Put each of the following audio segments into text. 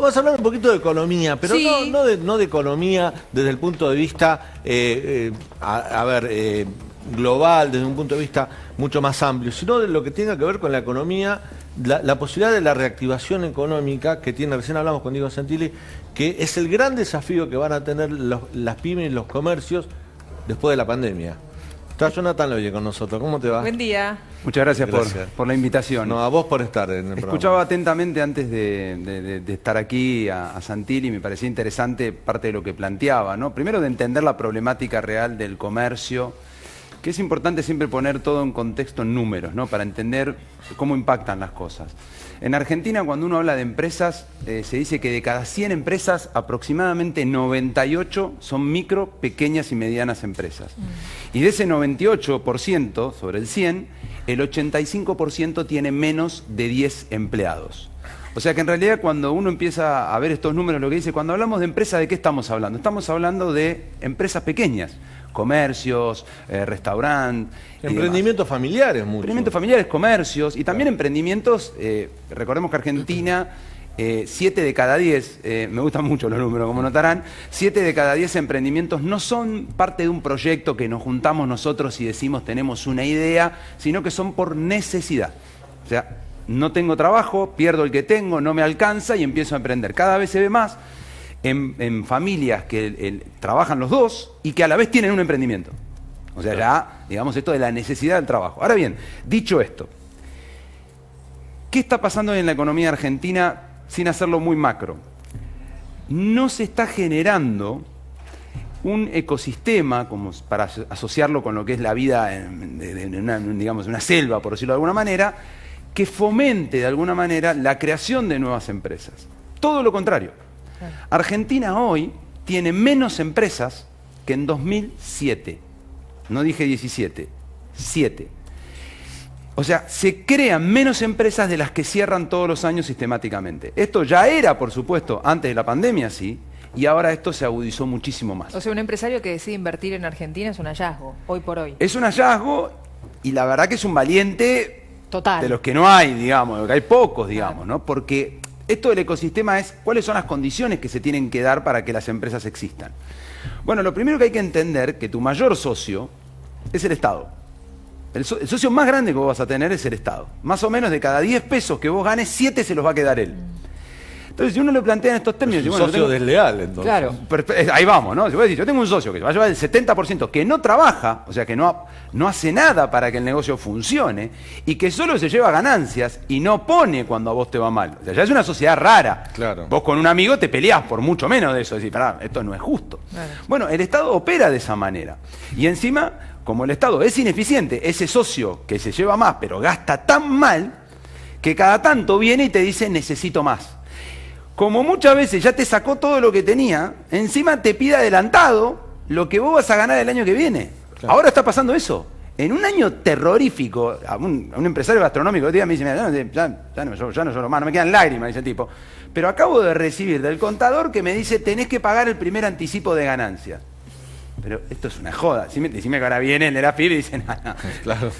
Vamos a hablar un poquito de economía, pero Sí. no de economía desde el punto de vista, global, desde un punto de vista mucho más amplio, sino de lo que tenga que ver con la economía, la posibilidad de la reactivación económica que tiene, recién hablamos con Diego Santilli, que es el gran desafío que van a tener las pymes y los comercios después de la pandemia. Está Jonathan Loye con nosotros, ¿cómo te va? Buen día. Muchas gracias, Gracias. por la invitación. No, a vos por estar en el programa. Escuchaba atentamente antes de estar aquí a Santilli, me parecía interesante parte de lo que planteaba, ¿no? Primero de entender la problemática real del comercio, que es importante siempre poner todo en contexto en números, ¿no? Para entender cómo impactan las cosas. En Argentina, cuando uno habla de empresas, se dice que de cada 100 empresas, aproximadamente 98 son micro, pequeñas y medianas empresas. Y de ese 98% sobre el 100, el 85% tiene menos de 10 empleados. O sea que en realidad cuando uno empieza a ver estos números, lo que dice, cuando hablamos de empresas, ¿de qué estamos hablando? Estamos hablando de empresas pequeñas, comercios, restaurantes. Emprendimientos familiares, mucho. Emprendimientos familiares, comercios y también emprendimientos, recordemos que Argentina, 7 de cada 10, me gustan mucho los números, como notarán, 7 de cada 10 emprendimientos no son parte de un proyecto que nos juntamos nosotros y decimos tenemos una idea, sino que son por necesidad. O sea, no tengo trabajo, pierdo el que tengo, no me alcanza y empiezo a emprender. Cada vez se ve más en familias que trabajan los dos y que a la vez tienen un emprendimiento. O sea, ya, digamos, esto de la necesidad del trabajo. Ahora bien, dicho esto, ¿qué está pasando en la economía argentina sin hacerlo muy macro? No se está generando un ecosistema, como para asociarlo con lo que es la vida digamos, una selva, por decirlo de alguna manera, que fomente de alguna manera la creación de nuevas empresas. Todo lo contrario. Argentina hoy tiene menos empresas que en 2007. No dije 17, 7. O sea, se crean menos empresas de las que cierran todos los años sistemáticamente. Esto ya era, por supuesto, antes de la pandemia, sí, y ahora esto se agudizó muchísimo más. O sea, un empresario que decide invertir en Argentina es un hallazgo, hoy por hoy. Es un hallazgo y la verdad que es un valiente Total. de los que no hay, digamos, de los que hay pocos, digamos, ¿no? Porque esto del ecosistema es cuáles son las condiciones que se tienen que dar para que las empresas existan. Bueno, lo primero que hay que entender que tu mayor socio es el Estado. El socio más grande que vos vas a tener es el Estado. Más o menos de cada 10 pesos que vos ganes, 7 se los va a quedar él. Entonces, si uno le plantea en estos términos... Es un socio desleal, entonces. Claro, ahí vamos, ¿no? Si vos decís, yo tengo un socio que va a llevar el 70%, que no trabaja, o sea, que no hace nada para que el negocio funcione, y que solo se lleva ganancias y no pone cuando a vos te va mal. O sea, ya es una sociedad rara. Claro. Vos con un amigo te peleás por mucho menos de eso. Decís, pará, esto no es justo. Claro. Bueno, el Estado opera de esa manera. Y encima, como el Estado es ineficiente, ese socio que se lleva más, pero gasta tan mal, que cada tanto viene y te dice, necesito más. Como muchas veces ya te sacó todo lo que tenía, encima te pide adelantado lo que vos vas a ganar el año que viene. Claro. Ahora está pasando eso. En un año terrorífico, a un empresario gastronómico el día me dice, mira, ya no lloro más, no me quedan lágrimas, dice el tipo. Pero acabo de recibir del contador que me dice, tenés que pagar el primer anticipo de ganancias. Pero esto es una joda. Decime que ahora viene el de la FIB y dice, no. Claro.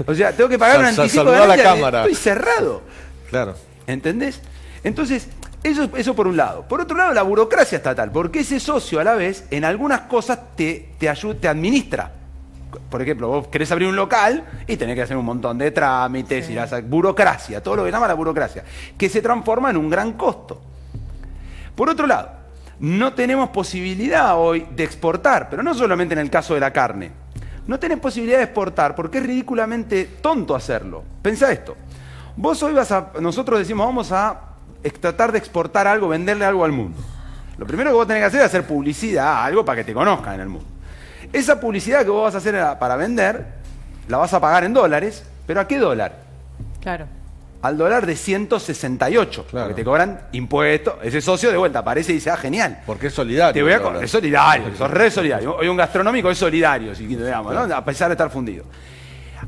O sea, tengo que pagar un anticipo de Saludá a ganancias. la cámara. Estoy cerrado. Claro. ¿Entendés? Entonces, eso por un lado. Por otro lado, la burocracia estatal, porque ese socio a la vez, en algunas cosas te administra. Por ejemplo, vos querés abrir un local y tenés que hacer un montón de trámites, sí. Burocracia, todo lo que llama la burocracia, que se transforma en un gran costo. Por otro lado, no tenemos posibilidad hoy de exportar, pero no solamente en el caso de la carne. No tenés posibilidad de exportar porque es ridículamente tonto hacerlo. Pensá esto. Vos hoy nosotros decimos, vamos a tratar de exportar algo, venderle algo al mundo. Lo primero que vos tenés que hacer es hacer publicidad, algo para que te conozcan en el mundo. Esa publicidad que vos vas a hacer para vender, la vas a pagar en dólares, pero ¿a qué dólar? Claro. Al dólar de 168, claro. Porque te cobran impuestos. Ese socio de vuelta aparece y dice, genial. Porque es solidario. Es solidario, sos re solidario. Hoy un gastronómico es solidario, si digamos, ¿no? A pesar de estar fundido.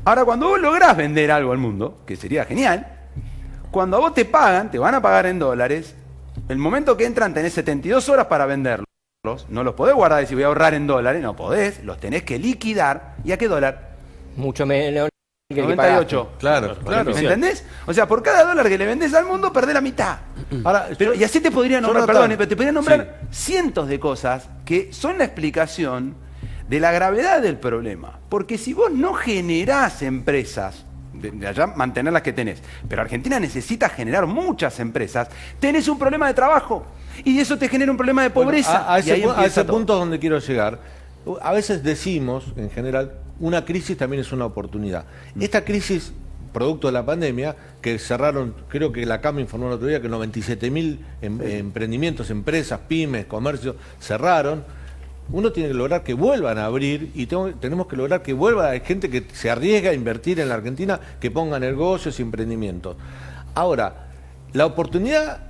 Ahora, cuando vos lográs vender algo al mundo, que sería genial, cuando a vos te pagan, te van a pagar en dólares, el momento que entran tenés 72 horas para venderlos, no los podés guardar y decir voy a ahorrar en dólares, no podés, los tenés que liquidar. ¿Y a qué dólar? Mucho menos 98. Claro, claro. ¿Me entendés? O sea, por cada dólar que le vendés al mundo, perdés la mitad. Ahora, Pero, y así te podría nombrar, Jonathan, perdón, pero te podría nombrar cientos de cosas que son la explicación de la gravedad del problema. Porque si vos no generás empresas, de allá mantener las que tenés, pero Argentina necesita generar muchas empresas, tenés un problema de trabajo y eso te genera un problema de pobreza. Bueno, a ese todo. punto es donde quiero llegar. A veces decimos, en general, una crisis también es una oportunidad. Esta crisis, producto de la pandemia, que cerraron, creo que la CAM informó el otro día que 97.000 emprendimientos, empresas, pymes, comercios, cerraron. Uno tiene que lograr que vuelvan a abrir y tenemos que lograr que vuelva a gente que se arriesga a invertir en la Argentina, que ponga negocios y emprendimientos. Ahora, la oportunidad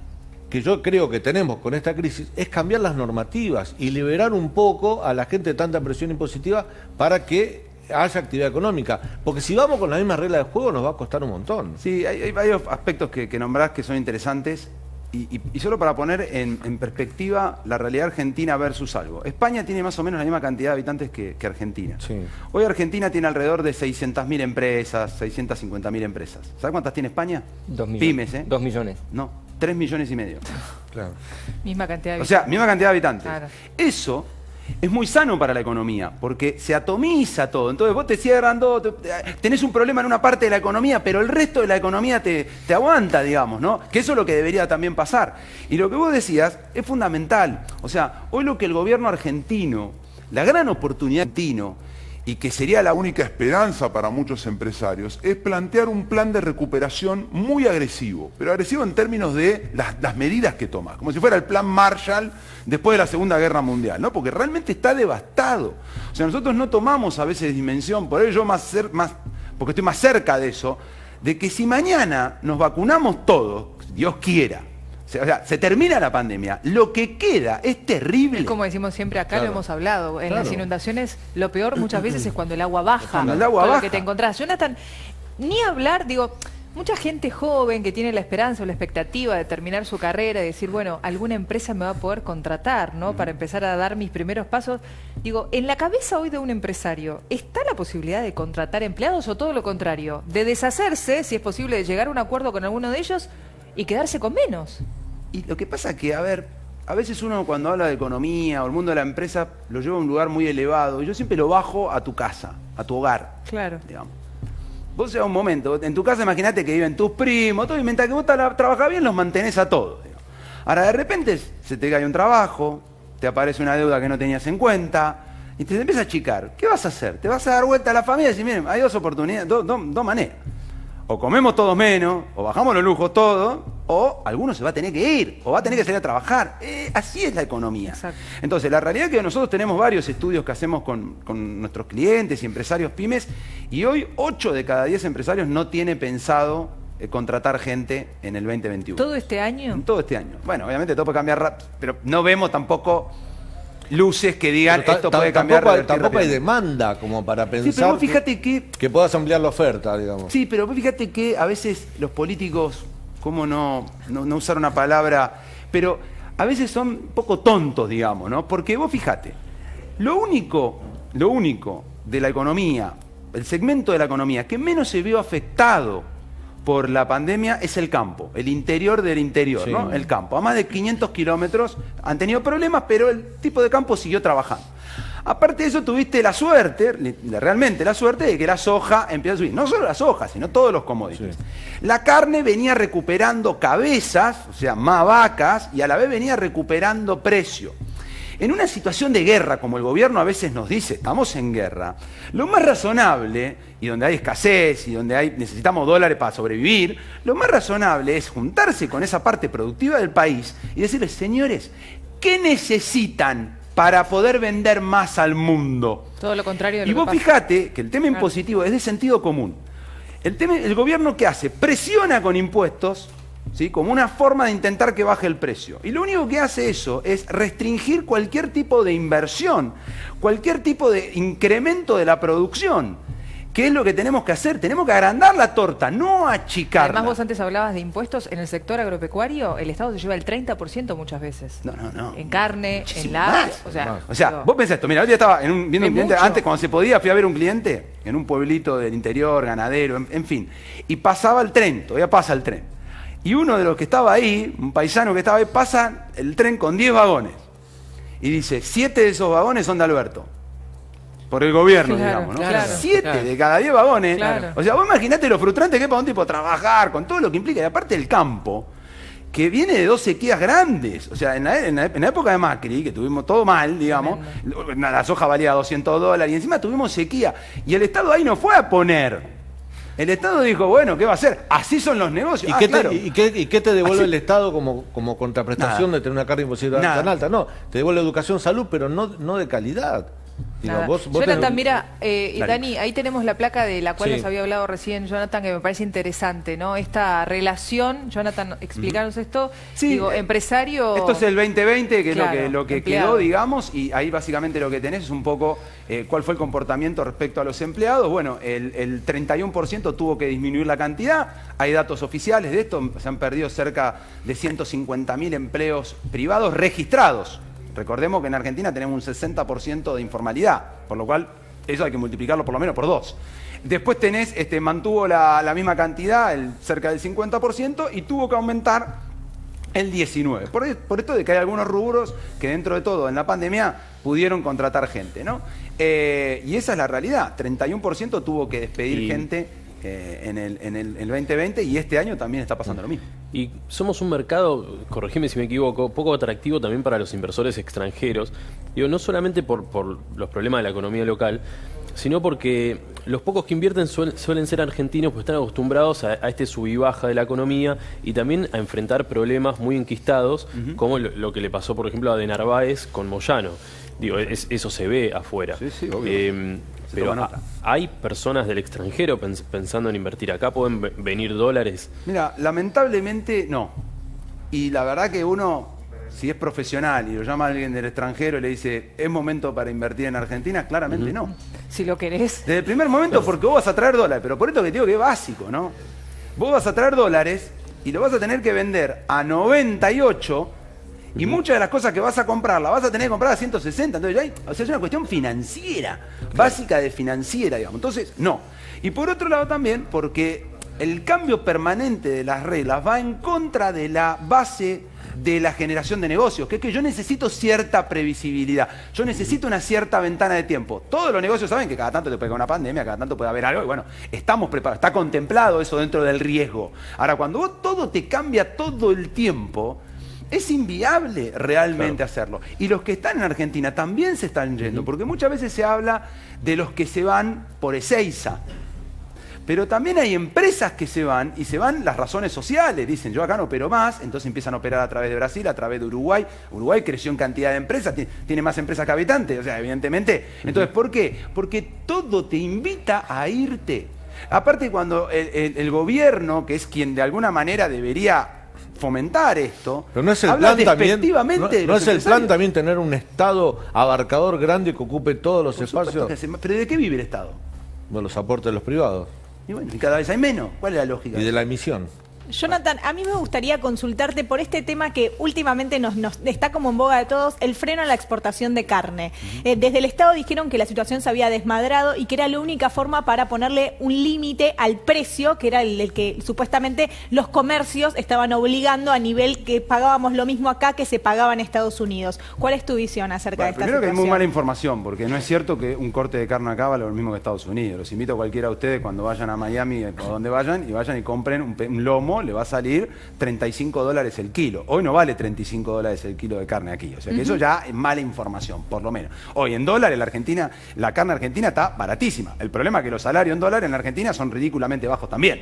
que yo creo que tenemos con esta crisis es cambiar las normativas y liberar un poco a la gente de tanta presión impositiva para que haya actividad económica. Porque si vamos con la misma regla de juego nos va a costar un montón. Sí, hay varios aspectos que nombrás que son interesantes. Y solo para poner en perspectiva la realidad argentina versus algo. España tiene más o menos la misma cantidad de habitantes que Argentina. Sí. Hoy Argentina tiene alrededor de 600.000 empresas, 650.000 empresas. ¿Sabes cuántas tiene España? 2 millones. Pymes, ¿eh? 2 millones. No, 3,5 millones. Claro. Misma cantidad de O sea, misma cantidad de habitantes. Claro. Eso es muy sano para la economía, porque se atomiza todo. Entonces vos te cierran todo, tenés un problema en una parte de la economía, pero el resto de la economía te aguanta, digamos, ¿no? Que eso es lo que debería también pasar. Y lo que vos decías es fundamental. O sea, hoy lo que el gobierno argentino, la gran oportunidad argentino, y que sería la única esperanza para muchos empresarios, es plantear un plan de recuperación muy agresivo, pero agresivo en términos de las medidas que toma, como si fuera el plan Marshall después de la Segunda Guerra Mundial, ¿no? Porque realmente está devastado. O sea, nosotros no tomamos a veces dimensión, por ello porque estoy más cerca de eso, de que si mañana nos vacunamos todos, Dios quiera, o sea, se termina la pandemia, lo que queda es terrible. Es como decimos siempre acá, Claro. lo hemos hablado, en las inundaciones lo peor muchas veces es cuando el agua baja, Cuando el agua con lo baja. que te encontrás. Jonathan, ni hablar, digo, mucha gente joven que tiene la esperanza o la expectativa de terminar su carrera y decir, bueno, alguna empresa me va a poder contratar, ¿no? Para empezar a dar mis primeros pasos. Digo, en la cabeza hoy de un empresario, ¿está la posibilidad de contratar empleados o todo lo contrario? De deshacerse, si es posible, de llegar a un acuerdo con alguno de ellos y quedarse con menos. Y lo que pasa es que, a veces uno cuando habla de economía o el mundo de la empresa lo lleva a un lugar muy elevado. Y yo siempre lo bajo a tu casa, a tu hogar. Claro. Digamos. Vos sea un momento, en tu casa imagínate que viven tus primos, todo, y mientras que vos trabajás bien los mantenés a todos. Digamos. Ahora de repente se te cae un trabajo, te aparece una deuda que no tenías en cuenta, y te empieza a achicar. ¿Qué vas a hacer? ¿Te vas a dar vuelta a la familia y decir, miren, hay dos oportunidades, dos maneras? O comemos todos menos, o bajamos los lujos todos, o alguno se va a tener que ir, o va a tener que salir a trabajar. Así es la economía. Exacto. Entonces, la realidad es que nosotros tenemos varios estudios que hacemos con nuestros clientes y empresarios pymes, y hoy 8 de cada 10 empresarios no tiene pensado contratar gente en el 2021. ¿Todo este año? En todo este año. Bueno, obviamente todo puede cambiar rápido, pero no vemos tampoco luces que digan Pero esto puede cambiar. tampoco hay demanda como para pensar Sí, pero vos fíjate que puedas ampliar la oferta, digamos. Sí, pero vos fíjate que a veces los políticos, cómo no usar una palabra, pero a veces son un poco tontos, digamos, ¿no? Porque vos fíjate, lo único de la economía, el segmento de la economía que menos se vio afectado por la pandemia es el campo, el interior del interior, Sí. ¿no? El campo. A más de 500 kilómetros han tenido problemas, pero el tipo de campo siguió trabajando. Aparte de eso, tuviste la suerte, realmente la suerte, de que la soja empieza a subir. No solo la soja, sino todos los commodities. Sí. La carne venía recuperando cabezas, o sea, más vacas, y a la vez venía recuperando precio. En una situación de guerra, como el gobierno a veces nos dice, estamos en guerra, lo más razonable, y donde hay escasez, y donde necesitamos dólares para sobrevivir, lo más razonable es juntarse con esa parte productiva del país y decirles, señores, ¿qué necesitan para poder vender más al mundo? Todo lo contrario de lo Y que vos pasa. fijate que el tema impositivo es de sentido común. El gobierno, ¿qué hace? Presiona con impuestos, ¿sí? Como una forma de intentar que baje el precio. Y lo único que hace eso es restringir cualquier tipo de inversión, cualquier tipo de incremento de la producción. ¿Qué es lo que tenemos que hacer? Tenemos que agrandar la torta, no achicarla. Además, vos antes hablabas de impuestos. En el sector agropecuario, el Estado se lleva el 30% muchas veces. No. En carne, Muchísimo en la... más. O sea, Vos pensás esto. Mira, hoy día estaba viendo un cliente, mucho. antes cuando se podía, fui a ver un cliente en un pueblito del interior, ganadero, en fin. Y pasaba el tren, todavía pasa el tren. Y uno de los que estaba ahí, un paisano que estaba ahí, pasa el tren con 10 vagones. Y dice, 7 de esos vagones son de Alberto. Por el gobierno, Claro, digamos, ¿no? claro. 7 de cada 10 vagones. Claro. O sea, vos imaginate lo frustrante que es para un tipo trabajar, con todo lo que implica. Y aparte el campo, que viene de 2 sequías grandes. O sea, en la época de Macri, que tuvimos todo mal, digamos, la soja valía $200 y encima tuvimos sequía. Y el Estado ahí no fue a poner. El Estado dijo, bueno, ¿qué va a hacer? Así son los negocios. ¿Y qué te devuelve el Estado como contraprestación Nada. de tener una carga imposible Nada. tan alta? No, te devuelve educación, salud, pero no de calidad. Digo, nada. vos Jonathan, tenés- mira, Dale. Dani, ahí tenemos la placa de la cual Sí. nos había hablado recién Jonathan, que me parece interesante, ¿no? Esta relación, Jonathan, explícanos esto. Sí, Digo, empresario... Esto es el 2020, que Claro, es lo que empleado. quedó, digamos, y ahí básicamente lo que tenés es un poco cuál fue el comportamiento respecto a los empleados. Bueno, el 31% tuvo que disminuir la cantidad, hay datos oficiales de esto, se han perdido cerca de 150.000 empleos privados registrados. Recordemos que en Argentina tenemos un 60% de informalidad, por lo cual eso hay que multiplicarlo por lo menos por 2. Después tenés, mantuvo la misma cantidad, cerca del 50%, y tuvo que aumentar el 19%. Por esto de que hay algunos rubros que dentro de todo en la pandemia pudieron contratar gente, ¿no? Y esa es la realidad. 31% tuvo que despedir gente en el 2020 y este año también está pasando lo mismo. Y somos un mercado, corregime si me equivoco, poco atractivo también para los inversores extranjeros. Digo, no solamente por los problemas de la economía local, sino porque los pocos que invierten suelen ser argentinos, pues están acostumbrados a este sub y baja de la economía y también a enfrentar problemas muy enquistados, como lo que le pasó, por ejemplo, a De Narváez con Moyano. Digo, eso se ve afuera. Sí, sí, obvio. Pero toma nota. hay personas del extranjero pensando en invertir acá, ¿pueden venir dólares? Mira, lamentablemente no. Y la verdad que uno, si es profesional y lo llama a alguien del extranjero y le dice, ¿es momento para invertir en Argentina? Claramente no. Si lo querés. Desde el primer momento, porque vos vas a traer dólares, pero por esto que te digo que es básico, ¿no? Vos vas a traer dólares y lo vas a tener que vender a 98 y muchas de las cosas que vas a comprar las vas a tener que comprar a 160. Entonces, es una cuestión financiera, básica de financiera, digamos. Entonces, no. Y por otro lado también, porque el cambio permanente de las reglas va en contra de la base de la generación de negocios, que es que yo necesito cierta previsibilidad, yo necesito una cierta ventana de tiempo. Todos los negocios saben que cada tanto te pega una pandemia, cada tanto puede haber algo, y bueno, estamos preparados, está contemplado eso dentro del riesgo. Ahora, cuando vos todo te cambia todo el tiempo, es inviable realmente hacerlo. Y los que están en Argentina también se están yendo, porque muchas veces se habla de los que se van por Ezeiza. Pero también hay empresas que se van, y se van las razones sociales. Dicen, yo acá no opero más, entonces empiezan a operar a través de Brasil, a través de Uruguay. Uruguay creció en cantidad de empresas, tiene más empresas que habitantes, o sea, evidentemente. Entonces, ¿por qué? Porque todo te invita a irte. Aparte, cuando el gobierno, que es quien de alguna manera debería fomentar esto, Pero no es el habla plan también, despectivamente de no los es el plan empresarios. también tener un Estado abarcador grande que ocupe todos los Por supuesto espacios. ¿Pero de qué vive el Estado? Bueno, los aportes de los privados Y bueno, y cada vez hay menos. ¿Cuál es la lógica? y de la emisión. Jonathan, a mí me gustaría consultarte por este tema que últimamente nos está como en boga de todos, el freno a la exportación de carne. Desde el Estado dijeron que la situación se había desmadrado y que era la única forma para ponerle un límite al precio, que era el que supuestamente los comercios estaban obligando a nivel que pagábamos lo mismo acá que se pagaba en Estados Unidos. ¿Cuál es tu visión acerca de esta Primero que hay situación? muy mala información, porque no es cierto que un corte de carne acá vale lo mismo que Estados Unidos. Los invito a cualquiera de ustedes cuando vayan a Miami o donde vayan y compren un lomo, le va a salir $35 el kilo. Hoy no vale $35 el kilo de carne aquí. O sea que eso ya es mala información, por lo menos. Hoy en dólares la carne argentina está baratísima. El problema es que los salarios en dólares en la Argentina son ridículamente bajos también.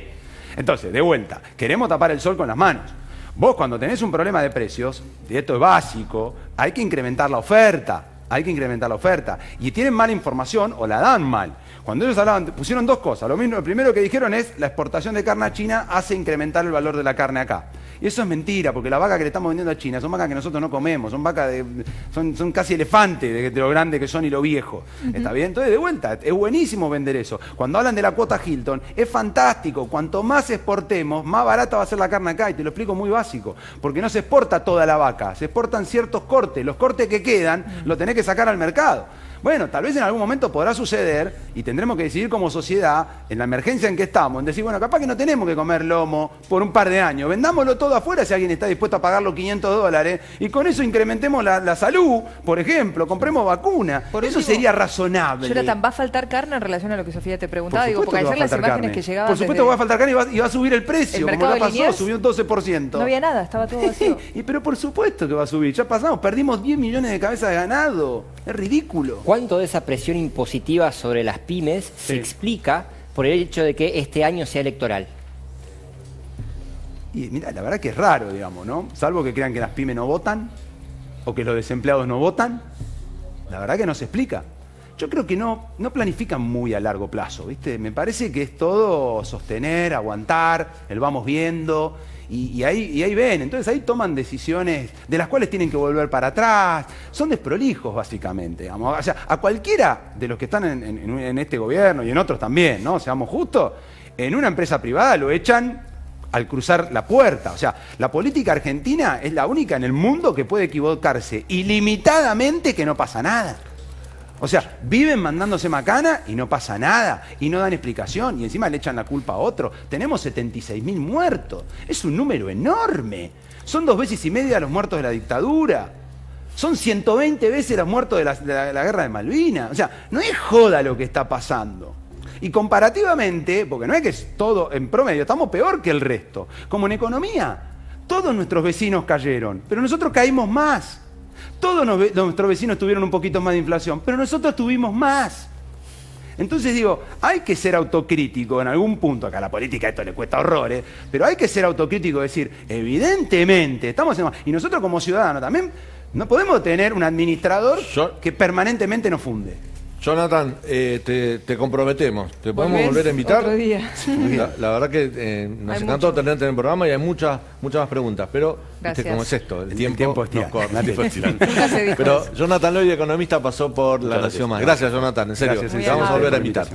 Entonces, de vuelta, queremos tapar el sol con las manos. Vos cuando tenés un problema de precios, y esto es básico, hay que incrementar la oferta. hay que incrementar la oferta. Y tienen mala información o la dan mal. Cuando ellos hablaban, pusieron dos cosas. Lo primero que dijeron es la exportación de carne a China hace incrementar el valor de la carne acá. Y eso es mentira, porque las vacas que le estamos vendiendo a China son vacas que nosotros no comemos, son vacas son casi elefantes de lo grande que son y lo viejo. ¿Está bien? Entonces, de vuelta, es buenísimo vender eso. Cuando hablan de la cuota Hilton, es fantástico. Cuanto más exportemos, más barata va a ser la carne acá. Y te lo explico muy básico. Porque no se exporta toda la vaca, se exportan ciertos cortes. Los cortes que quedan, los tenés que sacar al mercado. Bueno, tal vez en algún momento podrá suceder y tendremos que decidir como sociedad, en la emergencia en que estamos, en decir, bueno, capaz que no tenemos que comer lomo por un par de años, vendámoslo todo afuera si alguien está dispuesto a pagar los $500 y con eso incrementemos la salud, por ejemplo, compremos vacuna. Por Eso último, sería razonable. Jonathan, ¿va a faltar carne en relación a lo que Sofía te preguntaba? Digo, porque que va ayer a las faltar imágenes carne. que llegaban Por supuesto que va a faltar carne y va a subir el precio, ¿El como mercado ya de pasó, Liniers? subió un 12%. No había nada, estaba todo vacío. Pero por supuesto que va a subir, ya pasamos, perdimos 10 millones de cabezas de ganado, es ridículo. ¿Cuánto de esa presión impositiva sobre las pymes se explica por el hecho de que este año sea electoral? Y mira, la verdad que es raro, digamos, ¿no? Salvo que crean que las pymes no votan o que los desempleados no votan, la verdad que no se explica. Yo creo que no planifican muy a largo plazo, ¿viste? Me parece que es todo sostener, aguantar, el vamos viendo, y ahí ven. Entonces ahí toman decisiones de las cuales tienen que volver para atrás. Son desprolijos, básicamente, digamos. O sea, a cualquiera de los que están en este gobierno y en otros también, ¿no? Seamos justos, en una empresa privada lo echan al cruzar la puerta. O sea, la política argentina es la única en el mundo que puede equivocarse ilimitadamente que no pasa nada. O sea, viven mandándose macana y no pasa nada, y no dan explicación, y encima le echan la culpa a otro. Tenemos 76.000 muertos, es un número enorme. Son 2,5 veces los muertos de la dictadura. Son 120 veces los muertos de la guerra de Malvinas. O sea, no es joda lo que está pasando. Y comparativamente, porque no es que es todo en promedio, estamos peor que el resto. Como en economía, todos nuestros vecinos cayeron, pero nosotros caímos más. Todos nuestros vecinos tuvieron un poquito más de inflación, pero nosotros tuvimos más. Entonces digo, hay que ser autocrítico en algún punto. Acá a la política esto le cuesta horrores, pero hay que ser autocrítico y decir, evidentemente, estamos en... Y nosotros como ciudadanos también no podemos tener un administrador que permanentemente nos funde. Jonathan, te comprometemos. ¿Te podemos ¿Volvés volver a invitar? otro día? La verdad que nos Hay encantó mucho. tenerte en el programa y hay muchas más preguntas. Pero, Gracias. ¿cómo es esto? El tiempo es nos corre. Nunca se dijo Pero eso. Jonathan Lloyd, economista, pasó por La Gracias. Nación Más. Gracias, Jonathan, en serio. Gracias, te vamos a amable. volver a invitar.